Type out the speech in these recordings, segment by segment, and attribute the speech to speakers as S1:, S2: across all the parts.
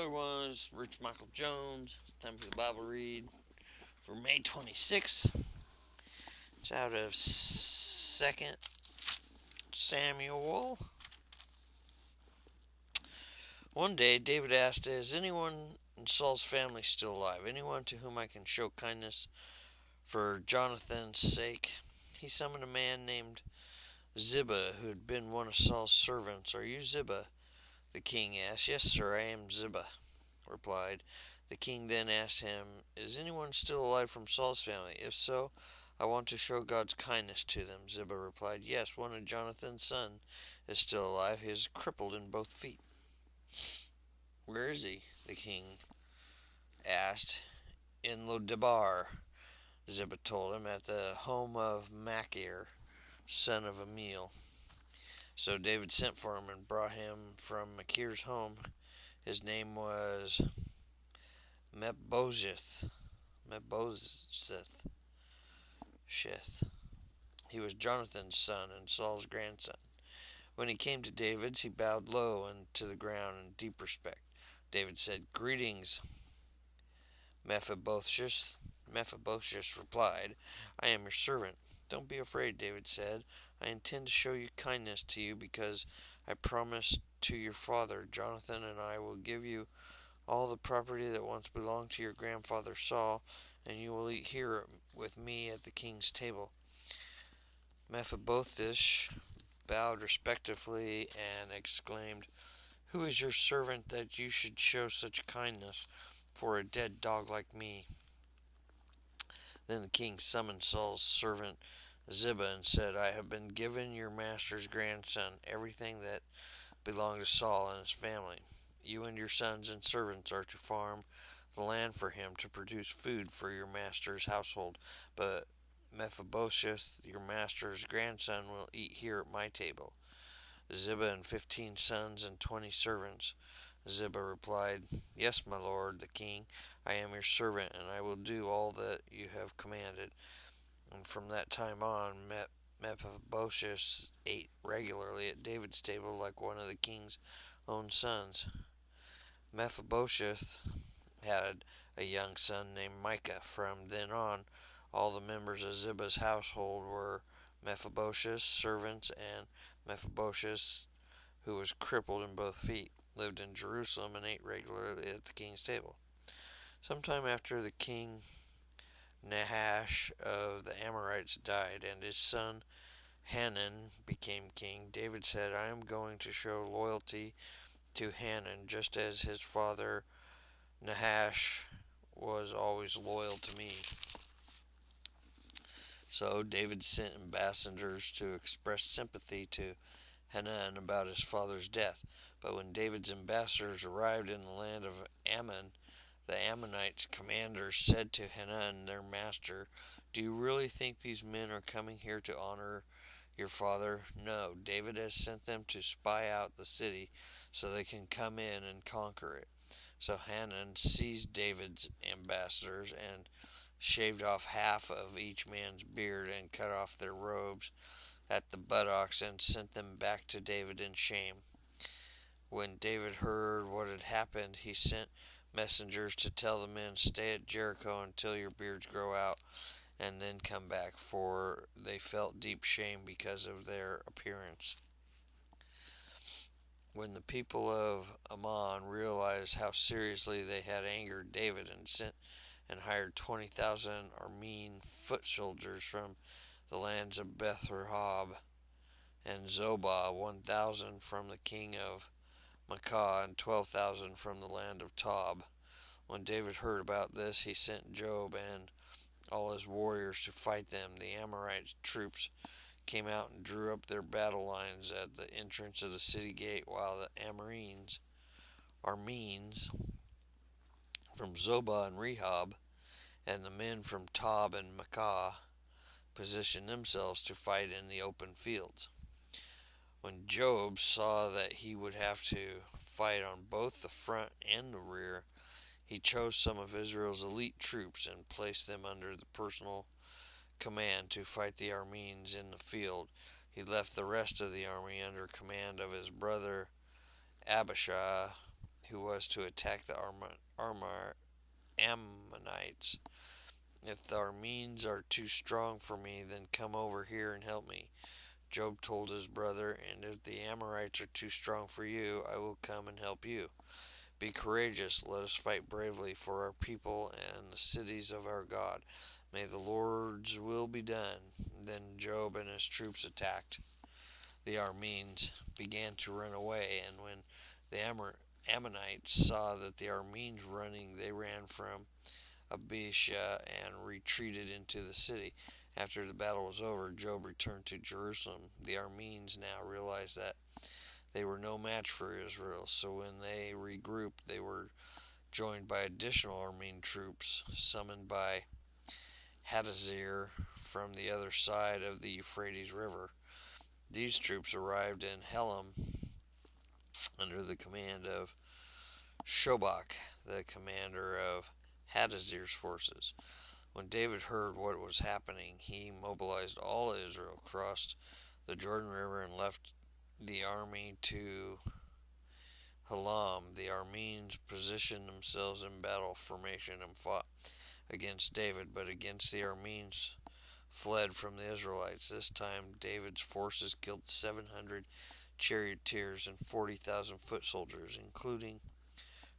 S1: another one is Rich Michael Jones. Time for the Bible read for May 26th. It's out of 2nd Samuel. One day David asked, "Is anyone in Saul's family still alive? Anyone to whom I can show kindness for Jonathan's sake?" He summoned a man named Ziba, who had been one of Saul's servants. "Are you Ziba?" the king asked. "Yes, sir, I am Ziba," replied. The king then asked him, "Is anyone still alive from Saul's family? If so, I want to show God's kindness to them." Ziba replied, "Yes, one of Jonathan's sons is still alive. He is crippled in both feet." "Where is he?" the king asked. "In Lodebar," Ziba told him, "at the home of Machir, son of Amiel." So David sent for him and brought him from Machir's home. His name was Mepbosheth. Mepbosheth. He was Jonathan's son and Saul's grandson. When he came to David's, he bowed low and to the ground in deep respect. David said, "Greetings, Mephibosheth." Mephibosheth replied, "I am your servant." "Don't be afraid," David said. "I intend to show kindness to you because I promised to your father. Jonathan and I will give you all the property that once belonged to your grandfather Saul, and you will eat here with me at the king's table." Mephibosheth bowed respectfully and exclaimed, "Who is your servant that you should show such kindness for a dead dog like me?" Then the king summoned Saul's servant Ziba and said, "I have been given your master's grandson everything that belonged to Saul and his family. You and your sons and servants are to farm the land for him to produce food for your master's household, but Mephibosheth, your master's grandson, will eat here at my table." "Ziba and 15 sons and 20 servants," Ziba replied. "Yes, my lord, the king, I am your servant, and I will do all that you have commanded." And from that time on, Mephibosheth ate regularly at David's table like one of the king's own sons. Mephibosheth had a young son named Micah. From then on, all the members of Ziba's household were Mephibosheth's servants, and Mephibosheth, who was crippled in both feet, lived in Jerusalem and ate regularly at the king's table. Sometime after the king Nahash of the Amorites died, and his son Hanun became king, David said, "I am going to show loyalty to Hanun, just as his father Nahash was always loyal to me." So David sent ambassadors to express sympathy to Hanun about his father's death. But when David's ambassadors arrived in the land of Ammon, the Ammonites' commanders said to Hanun, their master, "Do you really think these men are coming here to honor your father?" "No, David has sent them to spy out the city so they can come in and conquer it." So Hanun seized David's ambassadors and shaved off half of each man's beard and cut off their robes at the buttocks and sent them back to David in shame. When David heard what had happened, he sent messengers to tell the men, "Stay at Jericho until your beards grow out, and then come back," for they felt deep shame because of their appearance. When the people of Ammon realized how seriously they had angered David and sent and hired 20,000 Aramean foot soldiers from the lands of Beth Rehob and Zobah, 1,000 from the king of Maacah, and 12,000 from the land of Tob. When David heard about this, he sent Joab and all his warriors to fight them. The Amorite troops came out and drew up their battle lines at the entrance of the city gate, while the Arameans from Zobah and Rehob and the men from Tob and Maacah positioned themselves to fight in the open fields. When Joab saw that he would have to fight on both the front and the rear, he chose some of Israel's elite troops and placed them under the personal command to fight the Arameans in the field. He left the rest of the army under command of his brother Abishai, who was to attack the Ammonites. If the Arameans are too strong for me, then come over here and help me. Job told his brother, and if the Amorites are too strong for you, I will come and help you. Be courageous, let us fight bravely for our people and the cities of our God. May the Lord's will be done. Then Job and his troops attacked. The Arameans began to run away, and when the Ammonites saw that the Arameans running, they ran from Abishah and retreated into the city. After the battle was over, Job returned to Jerusalem. The Arameans now realized that they were no match for Israel, so when they regrouped, they were joined by additional Aramean troops summoned by Hadazir from the other side of the Euphrates River. These troops arrived in Helam under the command of Shobach, the commander of Hadazir's forces. When David heard what was happening, he mobilized all Israel, crossed the Jordan River, and left the army to Helam. The Arameans positioned themselves in battle formation and fought against David, but against the Arameans fled from the Israelites. This time David's forces killed 700 charioteers and 40,000 foot soldiers, including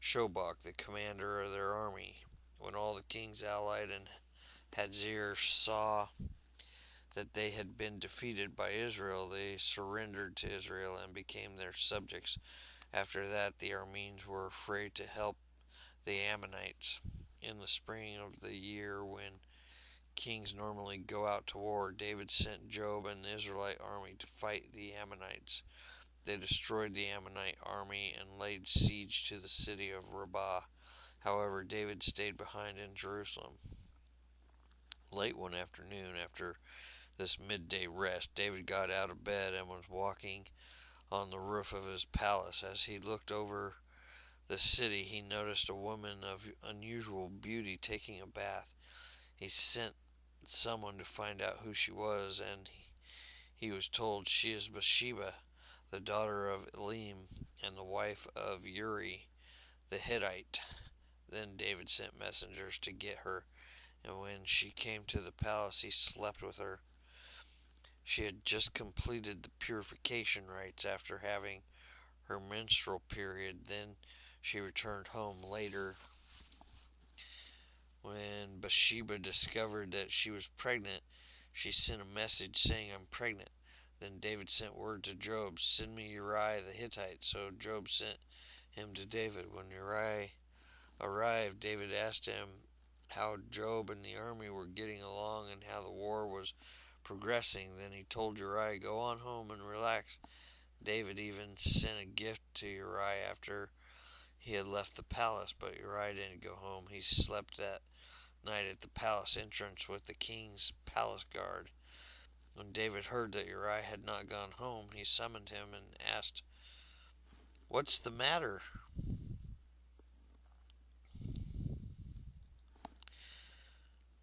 S1: Shobach, the commander of their army. When all the kings allied in Hadzir saw that they had been defeated by Israel, they surrendered to Israel and became their subjects. After that, the Arameans were afraid to help the Ammonites. In the spring of the year, when kings normally go out to war, David sent Job and the Israelite army to fight the Ammonites. They destroyed the Ammonite army and laid siege to the city of Rabbah. However, David stayed behind in Jerusalem. Late one afternoon, after this midday rest, David got out of bed and was walking on the roof of his palace. As he looked over the city, he noticed a woman of unusual beauty taking a bath. He sent someone to find out who she was, and he was told, "She is Bathsheba, the daughter of Elim, and the wife of Uri the Hittite." Then David sent messengers to get her, and when she came to the palace, he slept with her. She had just completed the purification rites after having her menstrual period. Then she returned home later. When Bathsheba discovered that she was pregnant, she sent a message saying, "I'm pregnant." Then David sent word to Job, "Send me Uriah the Hittite." So Job sent him to David. When Uriah arrived, David asked him how Job and the army were getting along and how the war was progressing. Then he told Uriah, "Go on home and relax." David even sent a gift to Uriah after he had left the palace, but Uriah didn't go home. He slept that night at the palace entrance with the king's palace guard. When David heard that Uriah had not gone home, he summoned him and asked, "What's the matter?"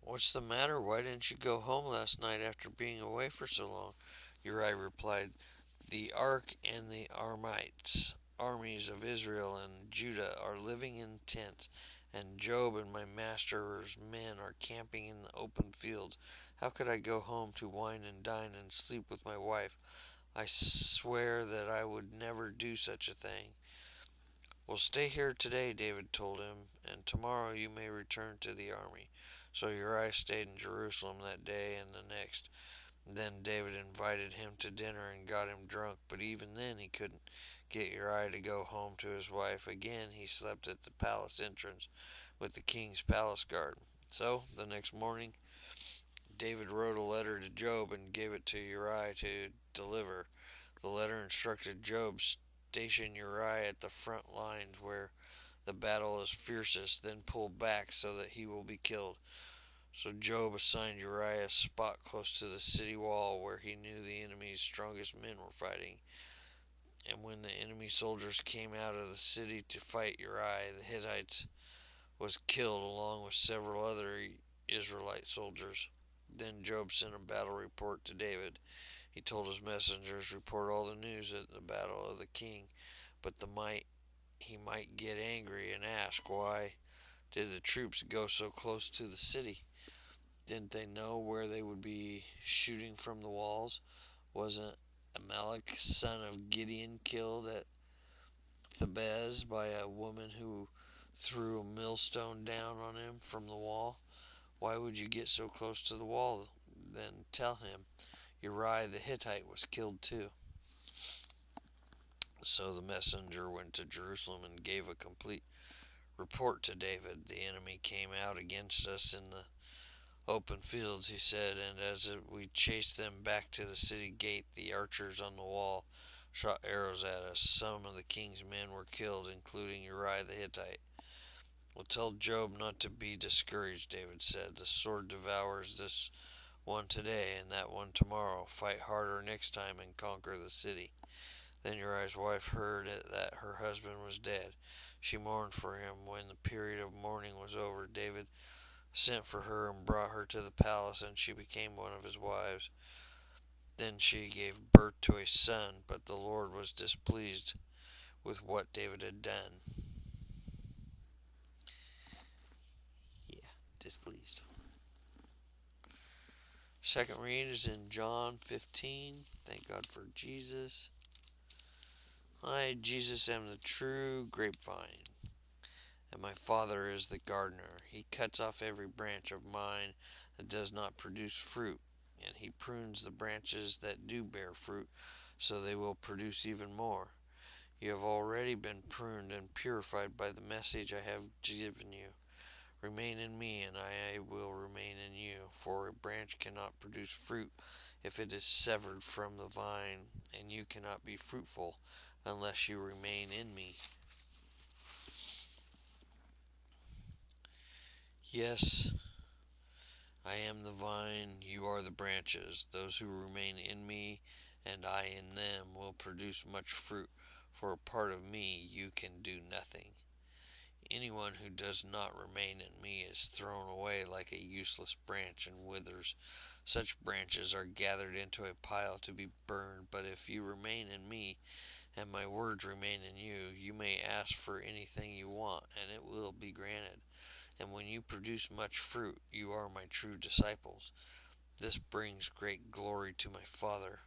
S1: "What's the matter? Why didn't you go home last night after being away for so long?" Uriah replied, "The ark and the Aramites, armies of Israel and Judah, are living in tents, and Job and my master's men are camping in the open fields. How could I go home to wine and dine and sleep with my wife? I swear that I would never do such a thing." "Well, stay here today," David told him, "and tomorrow you may return to the army." So Uriah stayed in Jerusalem that day and the next. Then David invited him to dinner and got him drunk, but even then he couldn't get Uriah to go home to his wife. Again he slept at the palace entrance with the king's palace guard. So the next morning David wrote a letter to Job and gave it to Uriah to deliver. The letter instructed Job, "Station Uriah at the front lines where the battle is fiercest, then pull back so that he will be killed." So Job assigned Uriah a spot close to the city wall where he knew the enemy's strongest men were fighting. And when the enemy soldiers came out of the city to fight Uriah the Hittite was killed along with several other Israelite soldiers. Then Job sent a battle report to David. He told his messengers, "Report all the news at the battle of the king, but he might might get angry and ask, why did the troops go so close to the city? Didn't they know where they would be shooting from the walls? Wasn't Amalek, son of Gideon, killed at Thebez by a woman who threw a millstone down on him from the wall? Why would you get so close to the wall? Then tell him Uriah the Hittite was killed too. So the messenger went to Jerusalem and gave a complete report to David. The enemy came out against us in the open fields, he said, and as we chased them back to the city gate, the archers on the wall shot arrows at us. Some of the king's men were killed, including Uriah the Hittite. Well, tell Job not to be discouraged, David said. The sword devours this one today and that one tomorrow. Fight harder next time and conquer the city. Then Uriah's wife heard that her husband was dead. She mourned for him. When the period of mourning was over, David sent for her and brought her to the palace, and she became one of his wives. Then she gave birth to a son, but the Lord was displeased with what David had done. Yeah, displeased. Second read is in John 15. Thank God for Jesus. I, Jesus, am the true grapevine, and my Father is the gardener. He cuts off every branch of mine that does not produce fruit, and he prunes the branches that do bear fruit, so they will produce even more. You have already been pruned and purified by the message I have given you. Remain in me, and I will remain in you. For a branch cannot produce fruit if it is severed from the vine, and you cannot be fruitful unless you remain in me. Yes, I am the vine, you are the branches. Those who remain in me and I in them will produce much fruit, for apart of me you can do nothing. Anyone who does not remain in me is thrown away like a useless branch and withers. Such branches are gathered into a pile to be burned. But if you remain in me, and my words remain in you, you may ask for anything you want, and it will be granted. And when you produce much fruit, you are my true disciples. This brings great glory to my Father.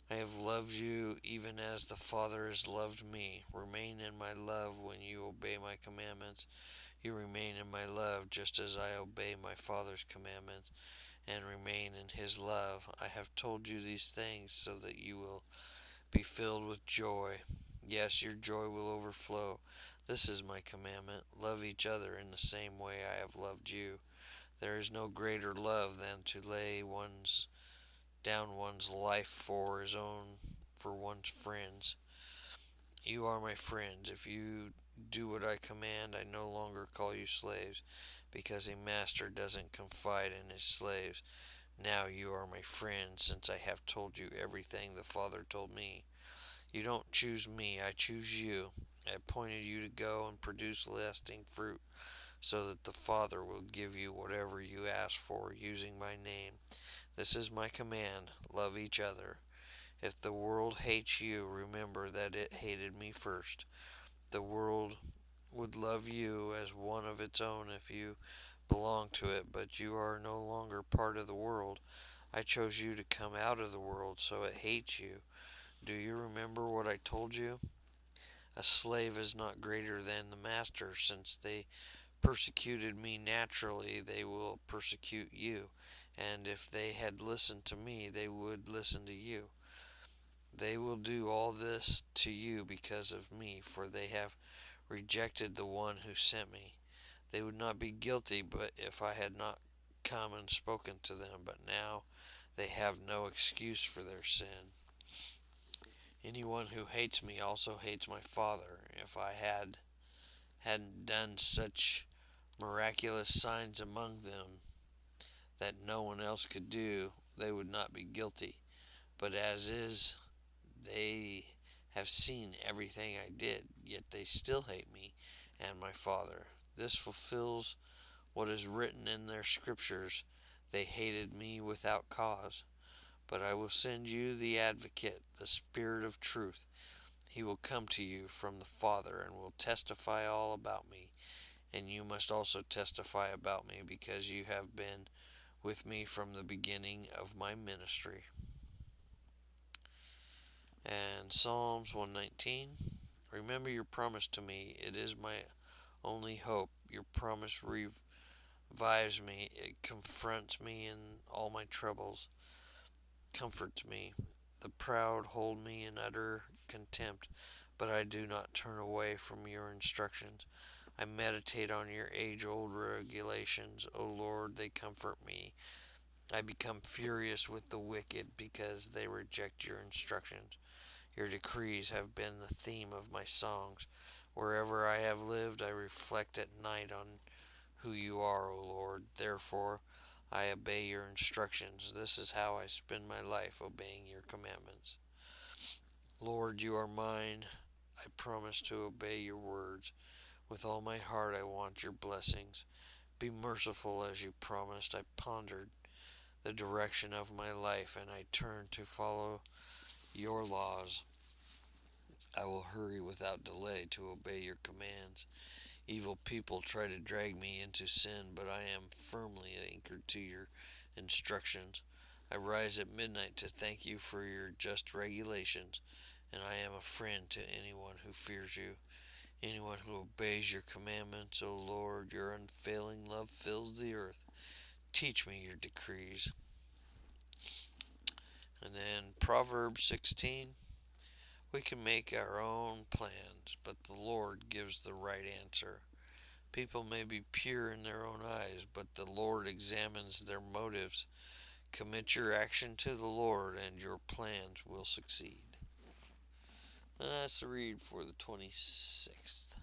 S1: I have loved you even as the Father has loved me. Remain in my love. When you obey my commandments, you remain in my love, just as I obey my Father's commandments and remain in his love. I have told you these things so that you will be filled with joy. Yes, your joy will overflow. This is my commandment. Love each other in the same way I have loved you. There is no greater love than to lay down one's life for one's friends. You are my friends. If you do what I command, I no longer call you slaves, because a master doesn't confide in his slaves. Now you are my friends, since I have told you everything the Father told me. You don't choose me, I choose you. I appointed you to go and produce lasting fruit, so that the Father will give you whatever you ask for using my name. This is my command: love each other. If the world hates you, remember that it hated me first. The world would love you as one of its own if you belonged to it, but you are no longer part of the world. I chose you to come out of the world, so it hates you. Do you remember what I told you? A slave is not greater than the master. Since they persecuted me naturally, they will persecute you. And if they had listened to me, they would listen to you. They will do all this to you because of me, for they have rejected the one who sent me. They would not be guilty but if I had not come and spoken to them, but now they have no excuse for their sin. Anyone who hates me also hates my Father. If I hadn't done such miraculous signs among them that no one else could do, they would not be guilty. But as is, they have seen everything I did, yet they still hate me and my Father. This fulfills what is written in their scriptures. They hated me without cause. But I will send you the Advocate, the Spirit of truth. He will come to you from the Father and will testify all about me. And you must also testify about me because you have been with me from the beginning of my ministry. And Psalms 119. Remember your promise to me. It is my only hope. Your promise revives me. It confronts me in all my troubles, comforts me. The proud hold me in utter contempt, but I do not turn away from your instructions. I meditate on your age-old regulations. O Lord, they comfort me. I become furious with the wicked because they reject your instructions. Your decrees have been the theme of my songs. Wherever I have lived, I reflect at night on who you are, O Lord. Therefore, I obey your instructions. This is how I spend my life, obeying your commandments. Lord, you are mine. I promise to obey your words. With all my heart, I want your blessings. Be merciful as you promised. I pondered the direction of my life and I turned to follow your laws. I will hurry without delay to obey your commands. Evil people try to drag me into sin, but I am firmly anchored to your instructions. I rise at midnight to thank you for your just regulations, and I am a friend to anyone who fears you. Anyone who obeys your commandments, O Lord, your unfailing love fills the earth. Teach me your decrees. And then Proverbs 16. We can make our own plans, but the Lord gives the right answer. People may be pure in their own eyes, but the Lord examines their motives. Commit your action to the Lord, and your plans will succeed. That's the read for the 26th.